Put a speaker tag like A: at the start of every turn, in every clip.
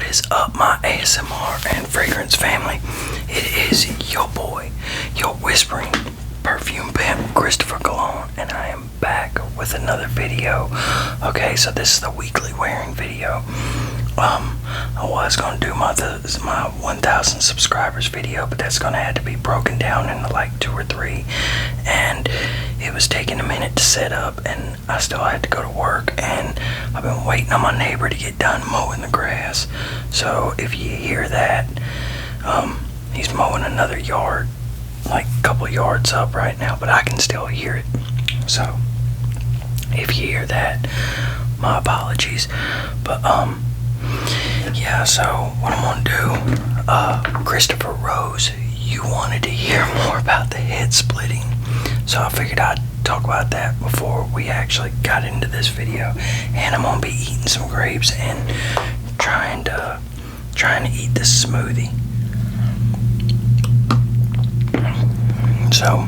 A: is up, my ASMR and fragrance family? It is your boy, your whispering perfume pimp, Christopher Cologne, and I am back with another video. Okay, so this is the weekly wearing video. I was gonna do my 1,000 subscribers video, but that's gonna have to be broken down into like 2 or 3, and it was taking a minute to set up, and I still had to go to work, and I've been waiting on my neighbor to get done mowing the grass. So if you hear that, he's mowing another yard, like a couple yards up right now, but I can still hear it. So if you hear that, my apologies. But yeah, so what I'm gonna do, Christopher Rose, you wanted to hear more about the head splitting, so I figured I'd talk about that before we actually got into this video. And I'm gonna be eating some grapes and trying to eat this smoothie. So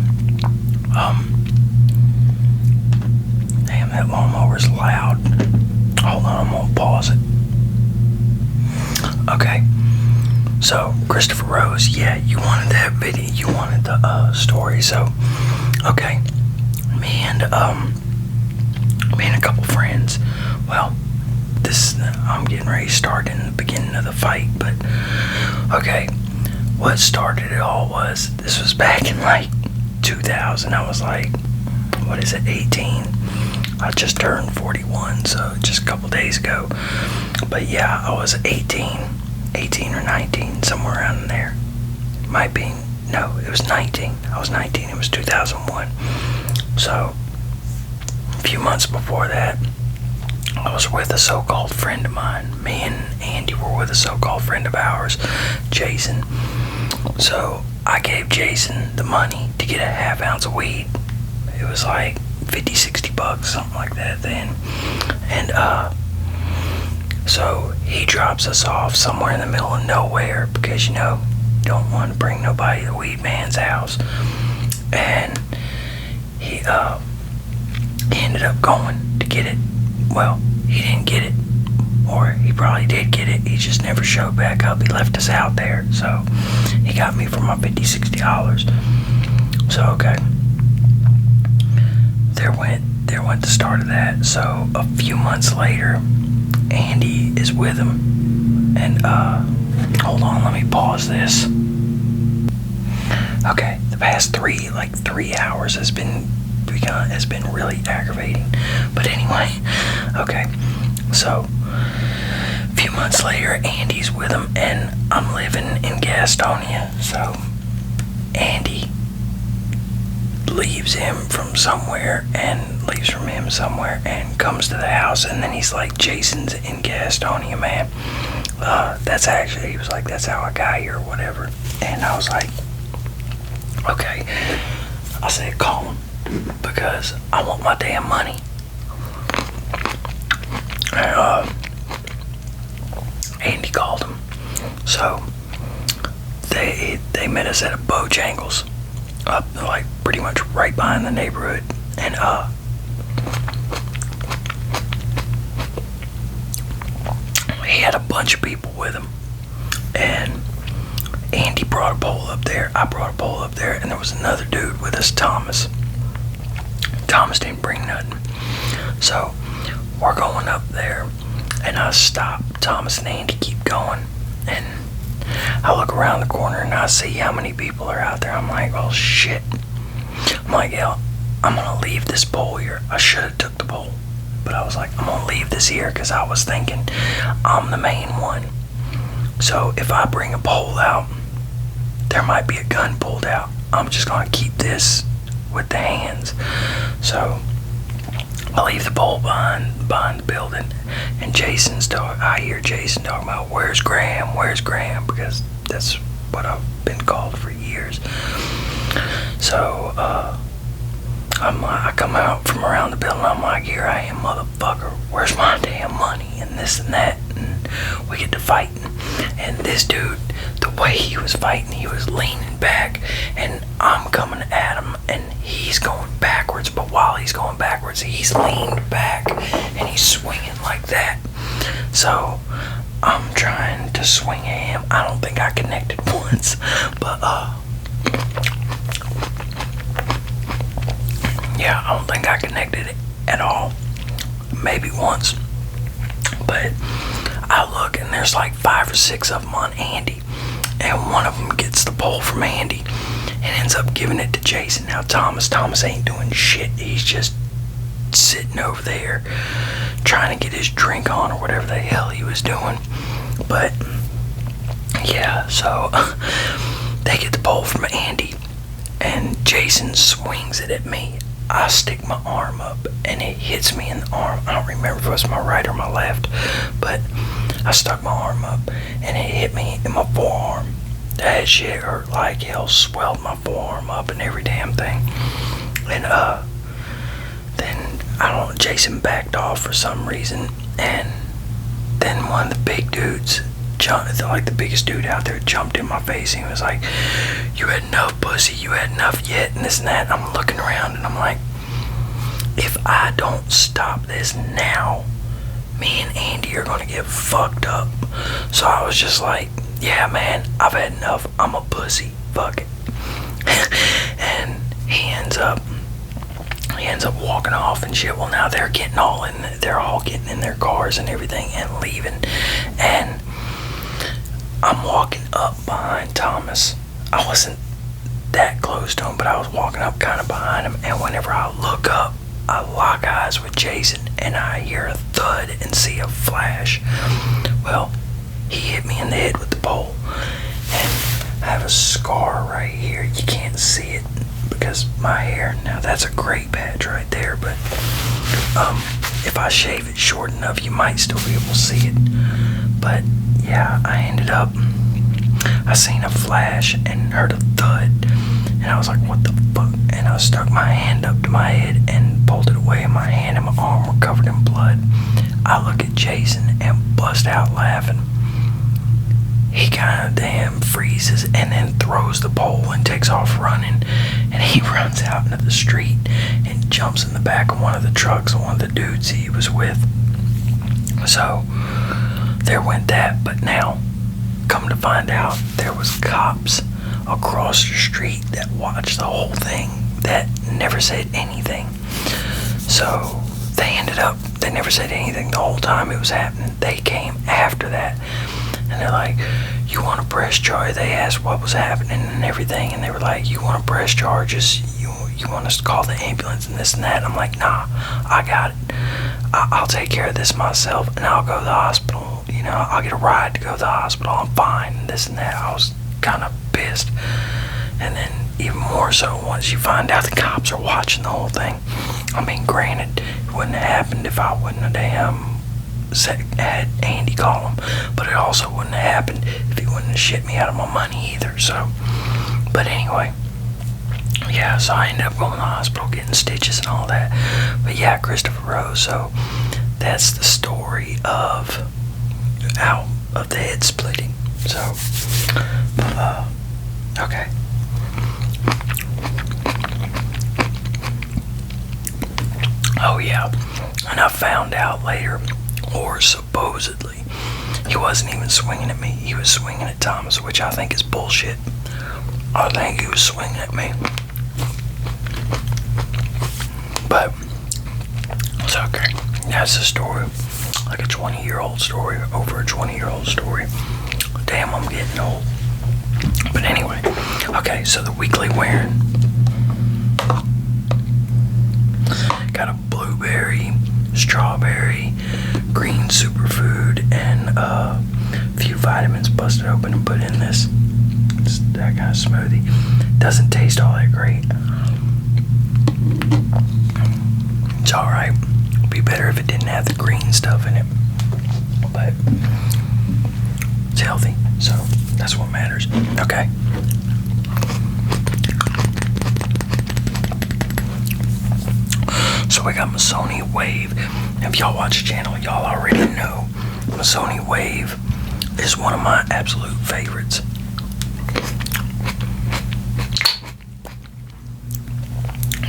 A: damn, that lawnmower's loud. Hold on, I'm gonna pause it. Okay, so Christopher Rose, yeah, you wanted that video, you wanted the story. So okay, me and a couple friends, well, I'm getting ready to start in the beginning of the fight, but okay, what started it all was, this was back in like 2000. I was like, 18? I just turned 41, so just a couple days ago. But yeah, I was 18 or 19, somewhere around there. Might be, no, it was 19. I was 19, it was 2001. So a few months before that, I was with a so-called friend of mine. Me and Andy were with a so-called friend of ours, Jason. So I gave Jason the money to get a half ounce of weed. It was like 50, 60 bucks, something like that then. And so he drops us off somewhere in the middle of nowhere, because you don't want to bring nobody to the weed man's house. And he ended up going to get it. Well, he didn't get it, or he probably did get it, he just never showed back up. He left us out there. So he got me for my $50, $60. So okay, there went the start of that. So a few months later, Andy is with him, and hold on, let me pause this. Okay, the past 3 hours has been really aggravating. But anyway, okay, so a few months later, Andy's with him, and I'm living in Gastonia. So Andy leaves him from somewhere and comes to the house, and then he's like, Jason's in Gastonia, man. He was like, that's how I got here, or whatever. And I was like, okay. I said, call him, because I want my damn money. And Andy called him. So they met us at a Bojangles, up like pretty much right behind the neighborhood. And he had a bunch of people with him, and Andy brought a pole up there, I brought a pole up there, and there was another dude with us, Thomas. Thomas didn't bring nothing. So we're going up there, and I stop. Thomas and Andy keep going, and I look around the corner and I see how many people are out there. I'm like, oh shit. I'm like, yeah, I'm gonna leave this pole here. I should have took the pole, but I was like, I'm gonna leave this here, because I was thinking I'm the main one. So if I bring a pole out, there might be a gun pulled out. I'm just gonna keep this with the hands. So I leave the pole behind the building, and I hear Jason talking about, where's Graham, because that's what I've been called for years. So I come out from around the building, I'm like, here I am, motherfucker, where's my damn money, and this and that. And we get to fighting, and this dude, the way he was fighting, he was leaning back, and I'm coming at him, and he's going backwards, but while he's going backwards, he's leaned back, and he's swinging like that. So I'm trying to swing at him. I don't think I connected once, but yeah, I don't think I connected at all. Maybe once. But I look and there's like 5 or 6 of them on Andy, and one of them gets the pole from Andy and ends up giving it to Jason. Now Thomas ain't doing shit. He's just sitting over there trying to get his drink on or whatever the hell he was doing. But yeah, so they get the pole from Andy and Jason swings it at me. I stick my arm up and it hits me in the arm. I don't remember if it was my right or my left, but I stuck my arm up and it hit me in my forearm. That shit hurt like hell, swelled my forearm up and every damn thing. And then I don't know, Jason backed off for some reason, and then one of the big dudes jumped, like the biggest dude out there, jumped in my face. He was like, "You had enough, pussy, you had enough yet," and this and that. And I'm looking around and I'm like, if I don't stop this now, me and Andy are gonna get fucked up. So I was just like, yeah man, I've had enough, I'm a pussy, fuck it. And he ends up walking off and shit. Well, now they're all getting in their cars and everything and leaving, and I'm walking up behind Thomas. I wasn't that close to him, but I was walking up kind of behind him, and whenever I look up, I lock eyes with Jason and I hear a thud and see a flash. Well, he hit me in the head with the pole, and I have a scar right here. You can't see it because my hair, now that's a great patch right there, but if I shave it short enough, you might still be able to see it. But yeah, I seen a flash and heard a thud, and I was like, what the fuck? And I stuck my hand up to my head and pulled it away, and my hand and my arm were covered in blood. I look at Jason and bust out laughing. He kind of damn freezes and then throws the pole and takes off running, and he runs out into the street and jumps in the back of one of the trucks of one of the dudes he was with. So there went that. But now, come to find out, there was cops across the street that watched the whole thing that never said anything. So they never said anything the whole time it was happening. They came after that, and they're like, "You want to press charge?" They asked what was happening and everything, and they were like, "You want to press charges? You want us to call the ambulance and this and that?" And I'm like, "Nah, I got it. I'll take care of this myself, and I'll go to the hospital. You know, I'll get a ride to go to the hospital. I'm fine," and this and that. I was kind of pissed. And then even more so once you find out the cops are watching the whole thing. I mean, granted, it wouldn't have happened if I wouldn't have had Andy call him, but it also wouldn't have happened if he wouldn't have shit me out of my money either. So, but anyway, yeah, so I ended up going to the hospital getting stitches and all that. But yeah, Christopher Rose. So that's the story of the head splitting. So okay. Oh yeah, and I found out later, or supposedly, he wasn't even swinging at me. He was swinging at Thomas, which I think is bullshit. I think he was swinging at me. But it's okay. That's the story. Like a 20-year-old story, over a 20-year-old story. Damn, I'm getting old. But anyway, okay, so the weekly wearing. Got a blueberry, strawberry, green superfood, and a few vitamins busted open and put in that kind of smoothie. Doesn't taste all that great. It's alright. It'd be better if it didn't have the green stuff in it. But it's healthy, so that's what matters. Okay. So we got my Sony Wave. If y'all watch the channel, y'all already know my Sony Wave is one of my absolute favorites.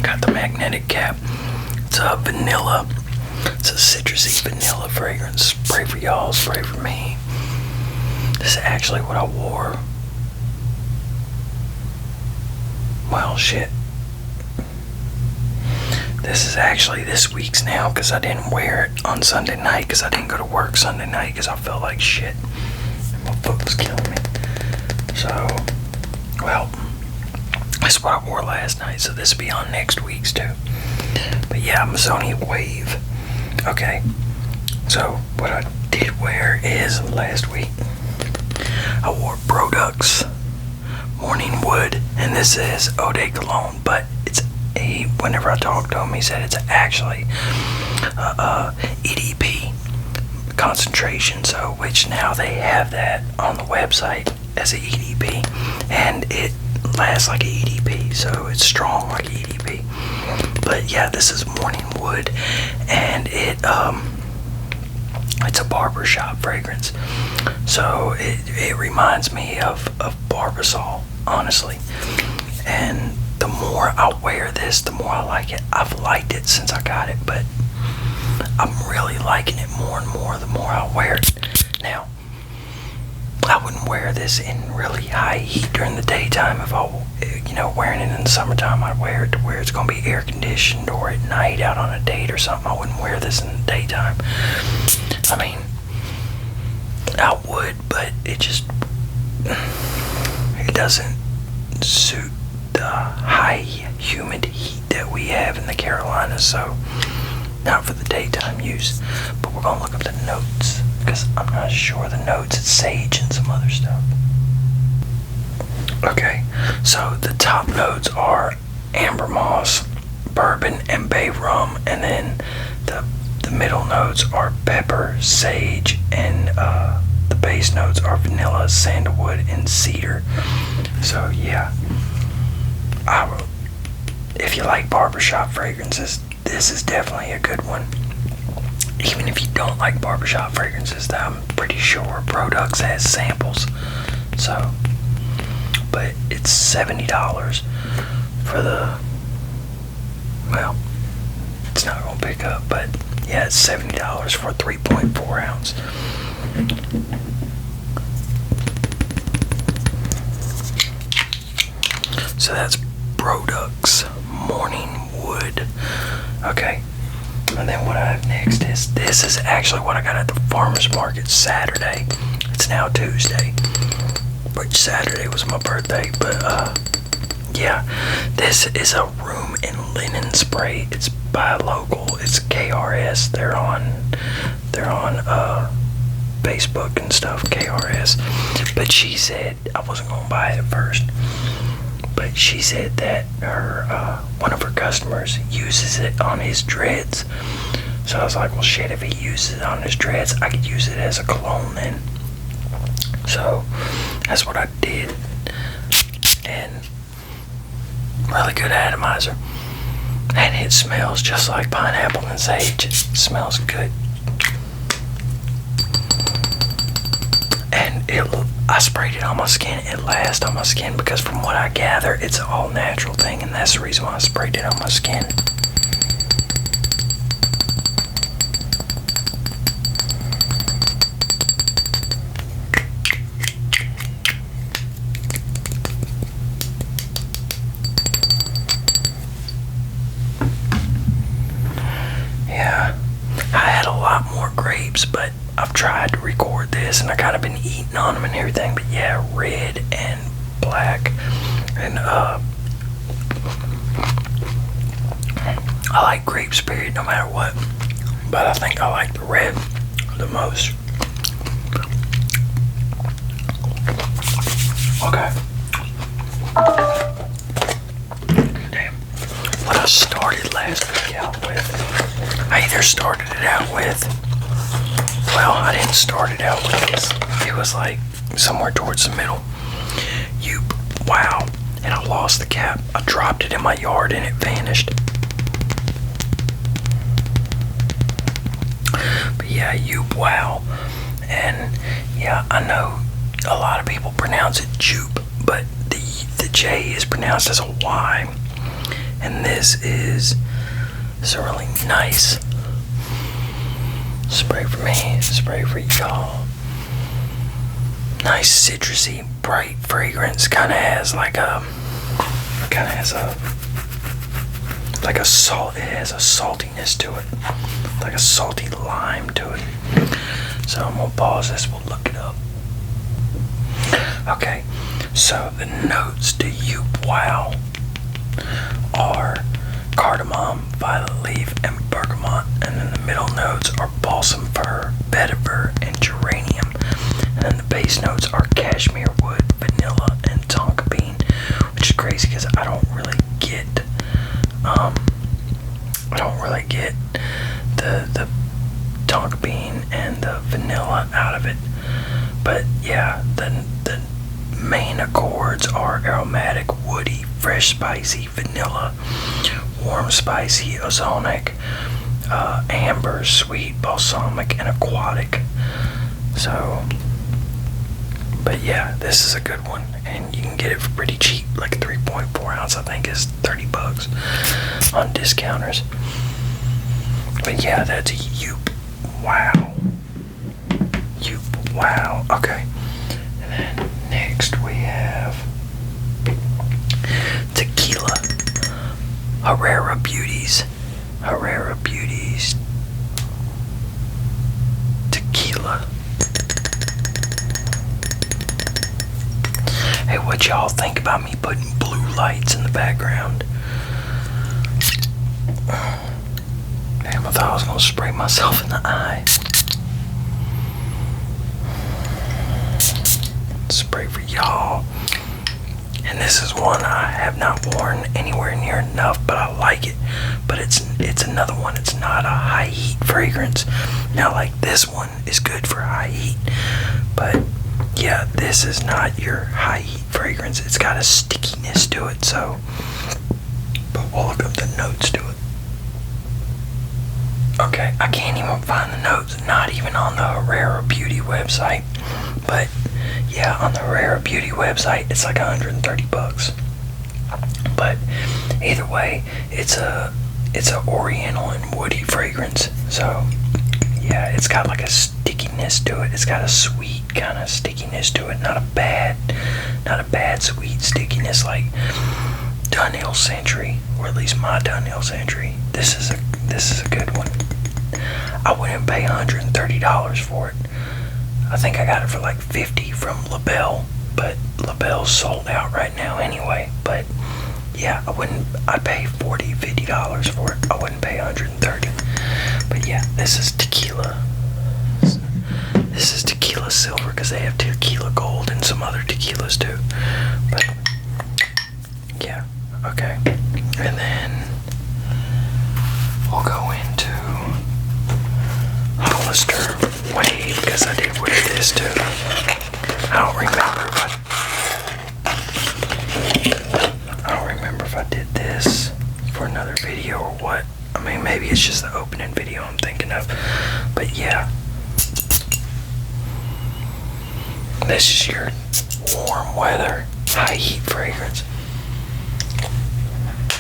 A: Got the magnetic cap. It's a vanilla. It's a citrusy vanilla fragrance. Spray for y'all, spray for me. This is actually what I wore. Well, shit. This is actually this week's now because I didn't wear it on Sunday night because I didn't go to work Sunday night because I felt like shit. And my foot was killing me. So, well, that's what I wore last night. So this will be on next week's too. But yeah, Amazonian Wave. Okay. So what I did wear is last week I wore Products Morning Wood, and this is Eau de Cologne, but it's whenever I talked to him, he said it's actually EDP concentration, so which now they have that on the website as an EDP, and it lasts like an EDP, so it's strong like EDP. But yeah, this is Morning Wood, and it's a barbershop fragrance, so it reminds me of Barbasol, honestly. And the more I wear this, the more I like it. I've liked it since I got it, but I'm really liking it more and more the more I wear it. Now, I wouldn't wear this in really high heat during the daytime. If I, wearing it in the summertime, I'd wear it to where it's going to be air conditioned, or at night out on a date or something. I wouldn't wear this in the daytime. I mean, I would, but it doesn't suit the high humid heat that we have in the Carolinas, so not for the daytime use. But we're gonna look up the notes because I'm not sure the notes. It's sage and some other stuff. Okay, so the top notes are amber moss, bourbon, and bay rum, and then the middle notes are pepper, sage, and the base notes are vanilla, sandalwood, and cedar. So yeah, if you like barbershop fragrances, this is definitely a good one. Even if you don't like barbershop fragrances, I'm pretty sure Products has samples. So, but it's $70 for the, well, it's not gonna pick up, but yeah, it's $70 for a 3.4 ounce. So that's Products Morning Wood. Okay, and then what I have next is, this is actually what I got at the farmer's market Saturday. It's now Tuesday, but Saturday was my birthday. But yeah, this is a room and linen spray. It's by a local. It's KRS. They're on Facebook and stuff. KRS. But she said, I wasn't gonna buy it at first, but she said that her one of her customers uses it on his dreads. So I was like, well, shit, if he uses it on his dreads, I could use it as a cologne then. So that's what I did, and really good atomizer, and it smells just like pineapple and sage. It smells good, and I sprayed it on my skin. It lasts on my skin because from what I gather, it's an all natural thing, and that's the reason why I sprayed it on my skin. Yeah, I had a lot more grapes, but I've tried to record this and I kind of been eating on them and everything. But yeah, red and black, and I like grapes period no matter what, but I think I like the red the most. Okay. Damn. What I started last week out with, I either started it out with, well, I didn't start it out with this. It was like somewhere towards the middle. Wow. And I lost the cap. I dropped it in my yard and it vanished. But yeah, wow. And yeah, I know a lot of people pronounce it jupe, but the J is pronounced as a Y. And this is a really nice spray for me, spray for y'all. nice citrusy, bright fragrance. Kind of has a salt. It has a saltiness to it, like a salty lime to it. So I'm gonna pause this. We'll look it up. Okay, so the notes to Yoop Wow are cardamom, violet leaf, and bergamot, and then the middle notes are balsam fir, vetiver, and geranium, and then the base notes are cashmere wood, vanilla, and tonka bean, which is crazy because I don't really get the tonka bean and the vanilla out of it. But yeah, the main accords are aromatic, woody, fresh, spicy, vanilla, warm, spicy, ozonic, amber, sweet, balsamic, and aquatic. So, but yeah, this is a good one, and you can get it for pretty cheap. Like 3.4 ounce, I think, is $30 on discounters. But yeah, that's Yoop Wow. Yoop Wow. Okay. And then next we have Tequila. Herrera Beauties. Tequila. Hey, what y'all think about me putting blue lights in the background? Damn, I thought I was gonna spray myself in the eye. Spray for y'all. And this is one I have not worn anywhere near enough, but I like it. But it's another one. It's not a high heat fragrance. Now, like, this one is good for high heat, but yeah, this is not your high heat fragrance. It's got a stickiness to it. So, but we'll look up the notes to it. Okay, I can't even find the notes. Not even on the Herrera Beauty website. But yeah, on the Herrera Beauty website, it's like $130. But either way, it's a oriental and woody fragrance. So yeah, it's got like a stickiness to it. It's got a sweet kind of stickiness to it. Not a bad sweet stickiness like Dunhill Century, or at least my Dunhill Century. This is a good one. I wouldn't pay $130 for it. I think I got it for like $50 from LaBelle, but LaBelle's sold out right now anyway. But yeah, I'd pay $40, $50 for it. I wouldn't pay $130. But yeah, this is tequila. This is tequila silver because they have tequila gold and some other tequilas too. But yeah, okay. And then we'll go into Hollister Wave because I did wear this too. I don't remember if I did this for another video or what. I mean, maybe it's just the opening video I'm thinking of. But yeah, this is your warm weather, high heat fragrance.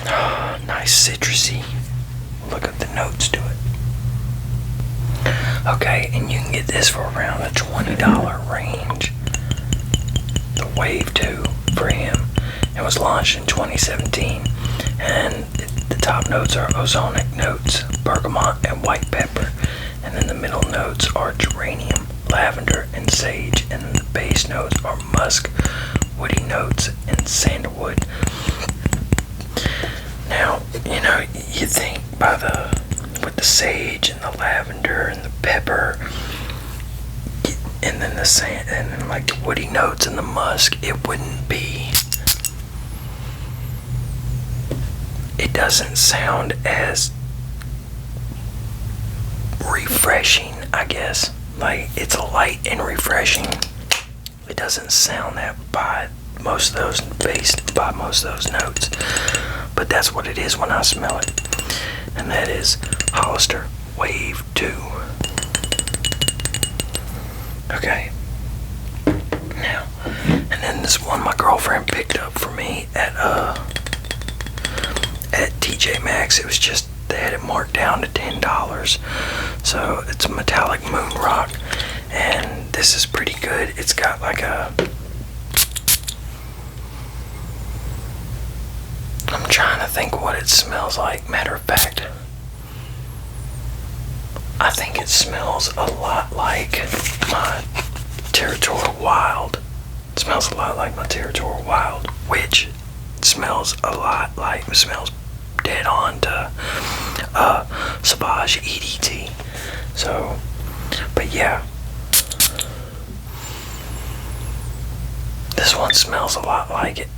A: Oh, nice citrusy. Look at the notes to it. Okay, and you can get this for around the $20 range. The Wave 2 for him. It was launched in 2017, and the top notes are ozonic notes, bergamot, and white pepper. And then the middle notes are geranium, lavender, and sage. And then the base notes are musk, woody notes, and sandalwood. Now, you know, you think with the sage and the lavender and the pepper, and then the sand, and then like the woody notes and the musk, it wouldn't be. It doesn't sound as refreshing, I guess. Like, it's light and refreshing. It doesn't sound that by most of those, based by most of those notes. But that's what it is when I smell it. And that is Hollister Wave 2. Okay. Now, and then this one my girlfriend picked up for me at TJ Maxx. It was just, they had it marked down to $10. So it's a metallic moon rock, and this is pretty good. it's got like a, I'm trying to think what it smells like. Matter of fact, I think it smells a lot like my Territorial Wild. It smells a lot like my Territorial Wild, which smells a lot like, it smells dead on to Sauvage EDT. So, but yeah, this one smells a lot like it.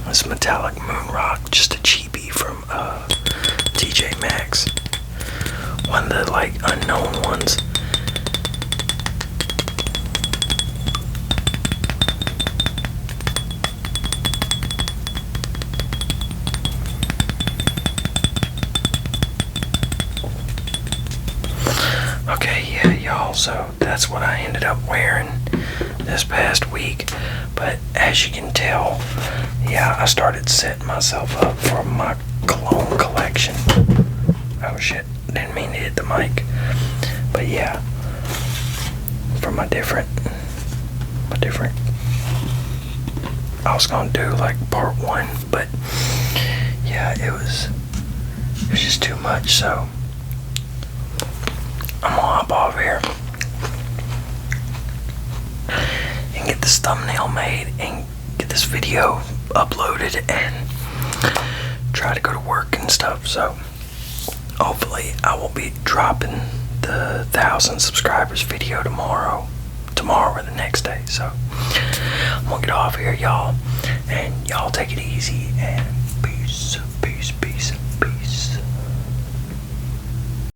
A: This Metallic Moon Rock, just a cheapie from TJ Maxx. One of the like unknown ones. Okay, yeah, y'all, so that's what I ended up wearing this past week. But as you can tell, yeah, I started setting myself up for my Cologne collection. Oh shit, didn't mean to hit the mic. But yeah, for my different, I was gonna do like part 1, but yeah, it was just too much, so I'm gonna hop off here and get this thumbnail made and get this video uploaded and try to go to work and stuff. So hopefully I will be dropping the 1,000 subscribers video tomorrow or the next day. So I'm gonna get off here, y'all, and y'all take it easy and